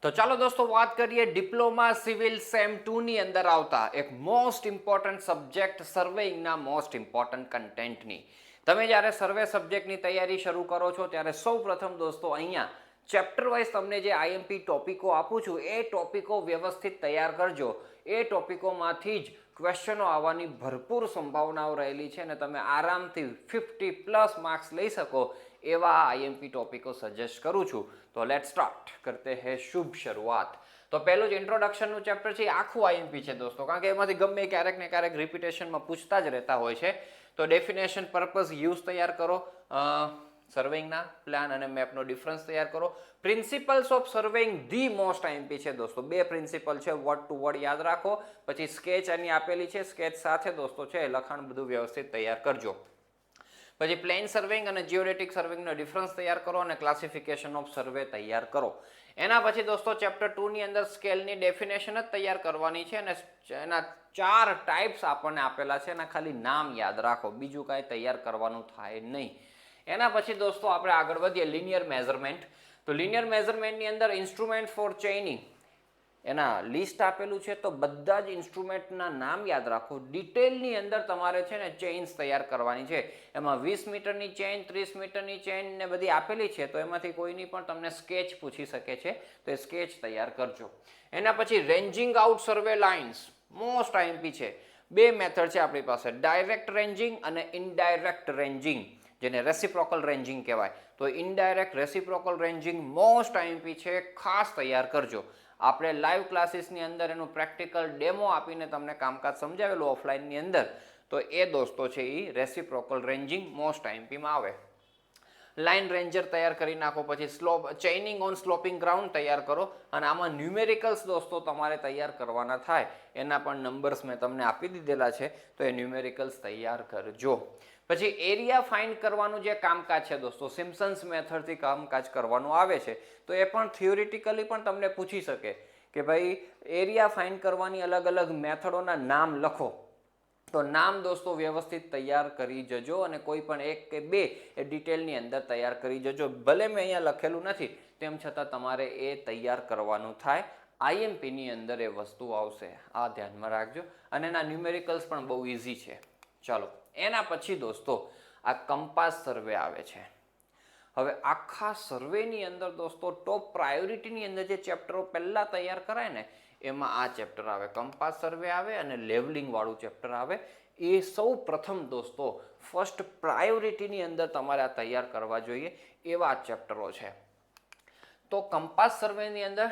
તો ચાલો દોસ્તો વાત કરીએ ડિપ્લોમા સિવિલ સેમ 2 ની અંદર આવતા એક મોસ્ટ ઇમ્પોર્ટન્ટ સબ્જેક્ટ સર્વેઇંગના મોસ્ટ ઇમ્પોર્ટન્ટ કન્ટેન્ટની. તમે જ્યારે સર્વે સબ્જેક્ટની તૈયારી શરૂ કરો છો ત્યારે સૌ પ્રથમ દોસ્તો અહીંયા ચેપ્ટર વાઇઝ તમને જે આઈએમપી ટોપિકો આપું છું એ ટોપિકો વ્યવસ્થિત તૈયાર કરજો. એ ટોપિકોમાંથી જ ક્વેશ્ચનો આવવાની ભરપૂર સંભાવનાઓ રહેલી છે અને તમે આરામથી 50+ માર્ક્સ લઈ શકો એવા આઈએમપી ટોપિકો સજેસ્ટ કરું છું. તો લેટ સ્ટાર્ટ કરતે હે શુભ શરૂઆત. તો પહેલું જ ઇન્ટ્રોડક્શનનું ચેપ્ટર છે એ આખું આઈએમપી છે દોસ્તો, કારણ કે એમાંથી ગમે ક્યારેક ને ક્યારેક રિપીટેશનમાં પૂછતા જ રહેતા હોય છે. તો ડેફિનેશન, પર્પઝ, યુઝ તૈયાર કરો, સર્વેઇંગના પ્લાન અને મેપનો ડિફરન્સ તૈયાર કરો. Principles of સર્વેઇંગ the most IMP છે દોસ્તો. 2 પ્રિન્સિપલ છે, વર્ડ ટુ વર્ડ યાદ રાખો. પછી સ્કેચ આની આપેલી છે, સ્કેચ સાથે દોસ્તો છે લખાણ બધું વ્યવસ્થિત તૈયાર કરજો. પછી પ્લેન સર્વેઇંગ અને જીઓડેટિક સર્વેઇંગનો ડિફરન્સ તૈયાર કરો અને ક્લાસિફિકેશન ઓફ સર્વે તૈયાર કરો. એના પછી દોસ્તો ચેપ્ટર 2 ની અંદર સ્કેલની ડેફિનેશન જ તૈયાર કરવાની છે અને એના 4 ટાઈપ્સ આપણને આપેલા છે, એના ખાલી નામ યાદ રાખો, બીજું કાંઈ તૈયાર કરવાનું થાય નહીં. એના પછી દોસ્તો આપણે આગળ વધીએ લિનિયર મેઝરમેન્ટ. તો લિનિયર મેઝરમેન્ટની અંદર ઇન્સ્ટ્રુમેન્ટ ફોર ચેઇનિંગ એના લિસ્ટ આપેલું છે, તો બધા જ ઇન્સ્ટ્રુમેન્ટના નામ યાદ રાખો. ડિટેલની અંદર તમારે છે ને ચેઇન્સ તૈયાર કરવાની છે. એમાં 20 મીટરની ચેઇન, 30 મીટરની ચેઇન ને બધી આપેલી છે, તો એમાંથી કોઈની પણ તમને સ્કેચ પૂછી શકે છે, તો એ સ્કેચ તૈયાર કરજો. એના પછી રેન્જિંગ આઉટ સર્વે લાઇન્સ મોસ્ટ આઈએમપી છે. 2 મેથડ છે આપણી પાસે, ડાયરેક્ટ રેન્જિંગ અને ઇનડાયરેક્ટ રેન્જિંગ, જેને રેસિપ્રોકલ રેન્જિંગ કહેવાય. તો indirect reciprocal ranging most IMP છે, ખાસ તૈયાર કરજો. આપણે લાઈવ ક્લાસીસની અંદર એનું પ્રેક્ટિકલ ડેમો આપીને તમને કામકાજ સમજાવેલું ઓફલાઈનની અંદર, તો એ દોસ્તો છે એ રેસિપ્રોકલ રેન્જિંગ મોસ્ટ આઈએમપીમાં આવે. લાઇન રેન્જર તૈયાર કરી નાખો. પછી ચેઇનિંગ ઓન સ્લોપિંગ ગ્રાઉન્ડ તૈયાર કરો અને આમાં ન્યુમેરિકલ્સ દોસ્તો તમારે તૈયાર કરવાના થાય, એના પણ નંબર્સ મેં તમને આપી દીધેલા છે, તો એ ન્યુમેરિકલ્સ તૈયાર કરજો. પછી એરિયા ફાઇન્ડ કરવાનું જે કામકાજ છે દોસ્તો, સિમ્પસન્સ મેથડથી કામકાજ કરવાનું આવે છે, તો એ પણ થિયોરિટિકલી પણ તમને પૂછી શકે કે ભાઈ એરિયા ફાઇન્ડ કરવાની અલગ અલગ મેથડોના નામ લખો. તો નામ દોસ્તો વ્યવસ્થિત તૈયાર કરી જજો અને કોઈ પણ 1 કે 2 એ ડિટેલની અંદર તૈયાર કરી જજો. ભલે મેં અહીંયા લખેલું નથી તેમ છતાં તમારે એ તૈયાર કરવાનું થાય. આઈએમપીની અંદર એ વસ્તુ આવશે, આ ધ્યાનમાં રાખજો. અને એના ન્યુમેરિકલ્સ પણ બહુ ઇઝી છે. ચાલો, એના પછી દોસ્તો આ કંપાસ સર્વે આવે છે. હવે આખા સર્વેની અંદર દોસ્તો ટોપ પ્રાયોરિટીની અંદર જે ચેપ્ટરો પહેલાં તૈયાર કરાય ને એમાં આ ચેપ્ટર આવે, કંપાસ સર્વે આવે અને લેવલિંગ વાળું ચેપ્ટર આવે. એ સૌ પ્રથમ દોસ્તો ફર્સ્ટ પ્રાયોરિટીની અંદર તમારે આ તૈયાર કરવા જોઈએ એવા ચેપ્ટરો છે. તો કંપાસ સર્વેની અંદર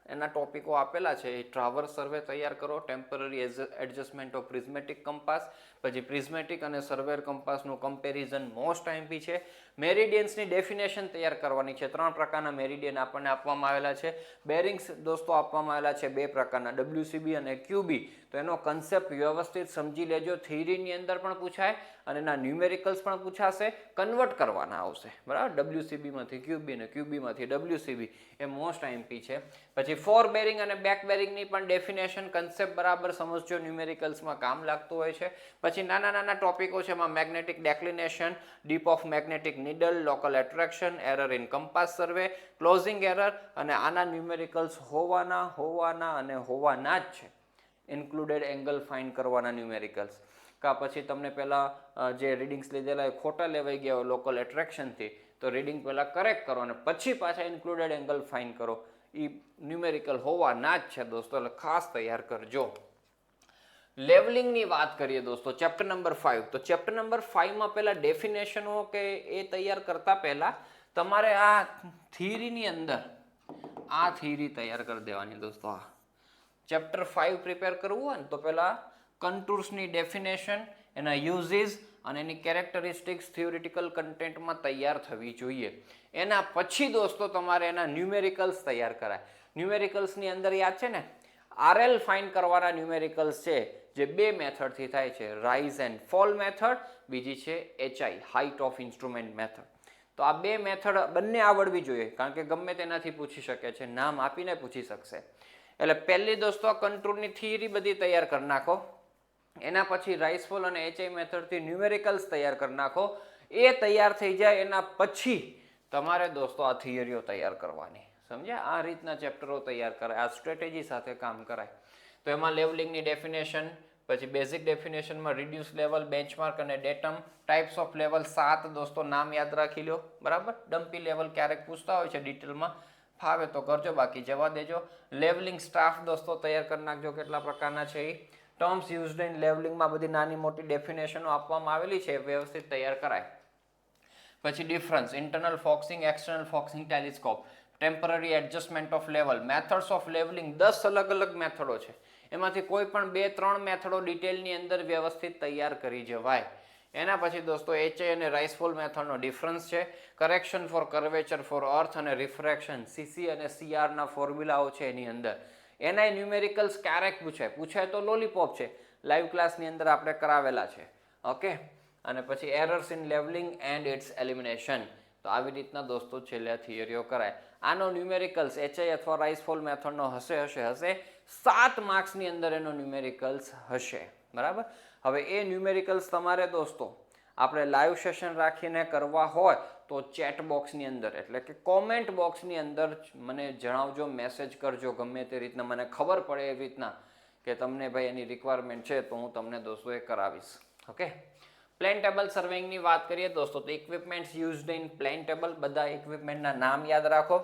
એના ટોપિકો આપેલા છે. ટ્રાવર્સ સર્વે તૈયાર કરો, ટેમ્પરરી એડજસ્ટમેન્ટ ઓફ પ્રિઝમેટિક કંપાસ, પછી પ્રિઝમેટિક અને સર્વેર કંપાસનું કમ્પેરિઝન મોસ્ટ આઈએમપી છે. મેરિડિયન્સની ડેફિનેશન તૈયાર કરવાની છે. 3 પ્રકારના મેરિડિયન આપણને આપવામાં આવેલા છે. બેરિંગ્સ દોસ્તો આપવામાં આવેલા છે 2 પ્રકારના, WCB અને QB. તો એનો કન્સેપ્ટ વ્યવસ્થિત સમજી લેજો. થિયરીની અંદર પણ પૂછાય અને એના ન્યુમેરિકલ્સ પણ પૂછાશે, કન્વર્ટ કરવાના આવશે, બરાબર. WCBમાંથી QB અને QBમાંથી WCB એ મોસ્ટ આઈએમપી છે. પછી ફોર બેરિંગ અને બેક બેરિંગની પણ ડેફિનેશન, કન્સેપ્ટ બરાબર સમજજો, ન્યુમેરિકલ્સમાં કામ લાગતું હોય છે. પછી નાના નાના ટોપિકો છે, એમાં magnetic declination, dip of magnetic needle, local attraction, error in compass survey, closing error, અને આના ન્યુમેરિકલ્સ હોવાના અને હોવાના જ છે. ઇન્ક્લુડેડ એંગલ ફાઇન્ડ કરવાના ન્યુમેરિકલ્સ. કા પછી તમને પહેલાં જે રીડિંગ્સ લીધેલા એ ખોટા લેવાઈ ગયા હોય લોકલ એટ્રેક્શનથી, તો રીડિંગ પહેલાં કરેક્ટ કરો અને પછી પાછા ઇન્ક્લુડેડ એંગલ ફાઇન્ડ કરો. એ ન્યુમેરિકલ હોવાના જ છે દોસ્તો, એટલે ખાસ તૈયાર કરજો. લેવલિંગની વાત કરીએ દોસ્તો, ચેપ્ટર નંબર 5. તો ચેપ્ટર નંબર 5માં પહેલા ડેફિનેશનો કે એ તૈયાર કરતા પહેલા તમારે આ થિયરીની અંદર આ થિયરી તૈયાર કરી દેવાની દોસ્તો. આ ચેપ્ટર 5 પ્રિપેર કરવું હોય ને તો પહેલા કન્ટુર્સની ડેફિનેશન, એના યુઝીસ અને એની કેરેક્ટરિસ્ટિક્સ થિયોરિટિકલ કન્ટેન્ટમાં તૈયાર થવી જોઈએ. એના પછી દોસ્તો તમારે એના ન્યુમેરિકલ્સ તૈયાર કરાય. ન્યુમેરિકલ્સની અંદર યાદ છે ને RL ફાઇન્ડ કરવાના ન્યુમેરિકલ્સ છે, જે 2 મેથડથી થાય છે, રાઇઝ એન્ડ ફોલ મેથડ, બીજી છે HI, height of instrument method. તો આ 2 મેથડ બંને આવડવી જોઈએ, કારણ કે ગમે તેનાથી પૂછી શકે છે, નામ આપીને પૂછી શકશે. એટલે પહેલી દોસ્તો કન્ટ્રોલની થિયરી બધી તૈયાર કરી નાખો. એના પછી રાઇઝ ફોલ અને HI મેથડથી ન્યુમેરિકલ્સ તૈયાર કરી નાખો. એ તૈયાર થઈ જાય એના પછી તમારે દોસ્તો આ થિયરીઓ તૈયાર કરવાની. સમજ્યા? આ રીતના ચેપ્ટરો તૈયાર કરાય, આ સ્ટ્રેટેજી સાથે કામ કરાય. તો એમાં લેવલિંગની ડેફિનેશન, પછી બેઝિક ડેફિનેશનમાં રિડ્યુસ લેવલ, બેન્ચમાર્ક અને ડેટમ, ટાઈપ્સ ઓફ લેવલ 7 દોસ્તો નામ યાદ રાખી લો, બરાબર. ડમ્પી લેવલ ક્યારેક પૂછતા હોય છે ડિટેલમાં, ફાવે તો કરજો, બાકી જવા દેજો. લેવલિંગ સ્ટાફ દોસ્તો તૈયાર કરી નાખજો કેટલા પ્રકારના છે એ. ટર્મ્સ યુઝડ ઇન લેવલિંગમાં બધી નાની મોટી ડેફિનેશનો આપવામાં આવેલી છે, વ્યવસ્થિત તૈયાર કરાય. પછી difference, internal focusing, external focusing, telescope, temporary adjustment of level, methods of levelling, 10 અલગ અલગ મેથડો છે, એમાંથી કોઈ પણ 2-3 મેથડો ડિટેલની અંદર વ્યવસ્થિત તૈયાર કરી જવાય. એના પછી દોસ્તો HI અને રાઇસફોલ મેથડનો ડિફરન્સ છે. કરેક્શન ફોર કર્વેચર ફોર અર્થ અને રિફ્રેક્શન, CC અને CR ના ફોર્મ્યુલાઓ છે એની અંદર. એના ન્યુમેરિકલ્સ ક્યારેક પૂછાય તો લોલીપોપ છે, લાઈવ ક્લાસની અંદર આપણે કરાવેલા છે. ઓકે. અને પછી errors in levelling and its elimination. તો આવી રીતના દોસ્તો છેલ્લે થિયરીઓ કરાય. આનો ન્યુમેરિકલ્સ HI અથવા રાઇસફોલ મેથડનો હશે 7 માર્ક્સની અંદર એનો ન્યુમેરિકલ્સ હશે, બરાબર. હવે એ ન્યુમેરિકલ્સ તમારે દોસ્તો આપણે લાઈવ સેશન રાખીને કરવા હોય તો ચેટ બોક્સની અંદર, એટલે કે કોમેન્ટ બોક્સની અંદર મને જણાવજો, મેસેજ કરજો, ગમે તે રીતના મને ખબર પડે એવી રીતના કે તમને ભાઈ એની રિક્વાયરમેન્ટ છે, તો હું તમને દોસ્તો એ કરાવીશ. ઓકે. પ્લેન ટેબલ સર્વેઇંગની વાત કરીએ દોસ્તો, તો equipments used in plane table, બધા ઇક્વિપમેન્ટના નામ યાદ રાખો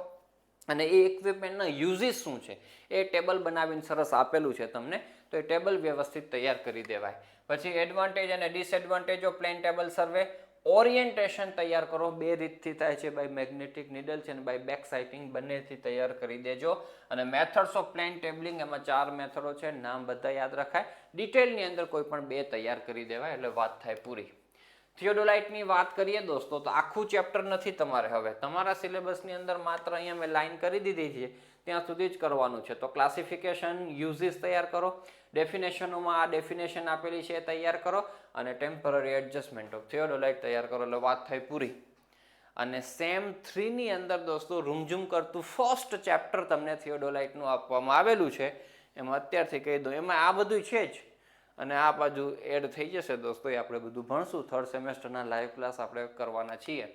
અને એ ઇક્વિપમેન્ટના યુઝિસ શું છે એ ટેબલ બનાવીને સરસ આપેલું છે તમને, તો એ ટેબલ વ્યવસ્થિત તૈયાર કરી દેવાય. પછી એડવાન્ટેજ અને disadvantage of plane table survey, orientation તૈયાર કરો, 2 રીતથી થાય છે, બાય મેગ્નેટિક નીડલ છે અને બાય બેક સાઇટિંગ, બંનેથી તૈયાર કરી દેજો. અને મેથડ્સ ઓફ પ્લેન ટેબલિંગ, એમાં 4 મેથડો છે, નામ બધા યાદ રખાય. ડિટેલની અંદર કોઈ પણ 2 તૈયાર કરી દેવાય એટલે વાત થાય પૂરી. થિયોડોલાઇટની વાત કરીએ દોસ્તો, તો આખું ચેપ્ટર નથી તમારે, હવે તમારા સિલેબસની અંદર માત્ર અહીંયા મેં લાઈન કરી દીધી છે ત્યાં સુધી જ કરવાનું છે. તો ક્લાસિફિકેશન, યુઝિસ તૈયાર કરો, ડેફિનેશનોમાં આ ડેફિનેશન આપેલી છે એ તૈયાર કરો, અને ટેમ્પરરી એડજસ્ટમેન્ટ ઓફ થિયોડોલાઇટ તૈયાર કરો એટલે વાત થઈ પૂરી. અને સેમ 3ની અંદર દોસ્તો રૂમઝૂમ કરતું ફર્સ્ટ ચેપ્ટર તમને થિયોડોલાઇટનું આપવામાં આવેલું છે, એમાં અત્યારથી કહી દઉં, એમાં આ બધું છે જ, અને આ બાજુ એડ થઈ જશે દોસ્તો, એ આપણે બધું ભણશું. 3rd સેમેસ્ટરના લાઈવ ક્લાસ આપણે કરવાના છીએ.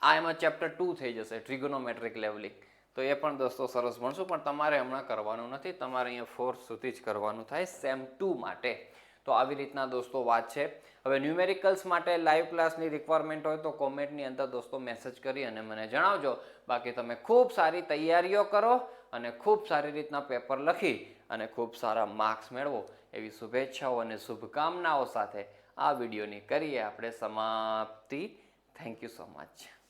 આ એમાં ચેપ્ટર 2 થઈ જશે, ટ્રિગોનોમેટ્રિક લેવલિંગ, તો એ પણ દોસ્તો સરસ ભણશું, પણ તમારે હમણાં કરવાનું નથી, તમારે અહીંયા 4th સુધી જ કરવાનું થાય સેમ 2 માટે. તો આવી રીતના દોસ્તો વાત છે. હવે ન્યુમેરિકલ્સ માટે લાઈવ ક્લાસની રિક્વાયરમેન્ટ હોય તો કોમેન્ટની અંદર દોસ્તો મેસેજ કરી અને મને જણાવજો. બાકી તમે ખૂબ સારી તૈયારીઓ કરો અને ખૂબ સારી રીતના પેપર લખી અને ખૂબ સારા માર્ક્સ મેળવો એવી શુભેચ્છાઓ અને શુભકામનાઓ સાથે આ વિડીયોની કરીએ આપણે સમાપ્તિ. Thank you so much.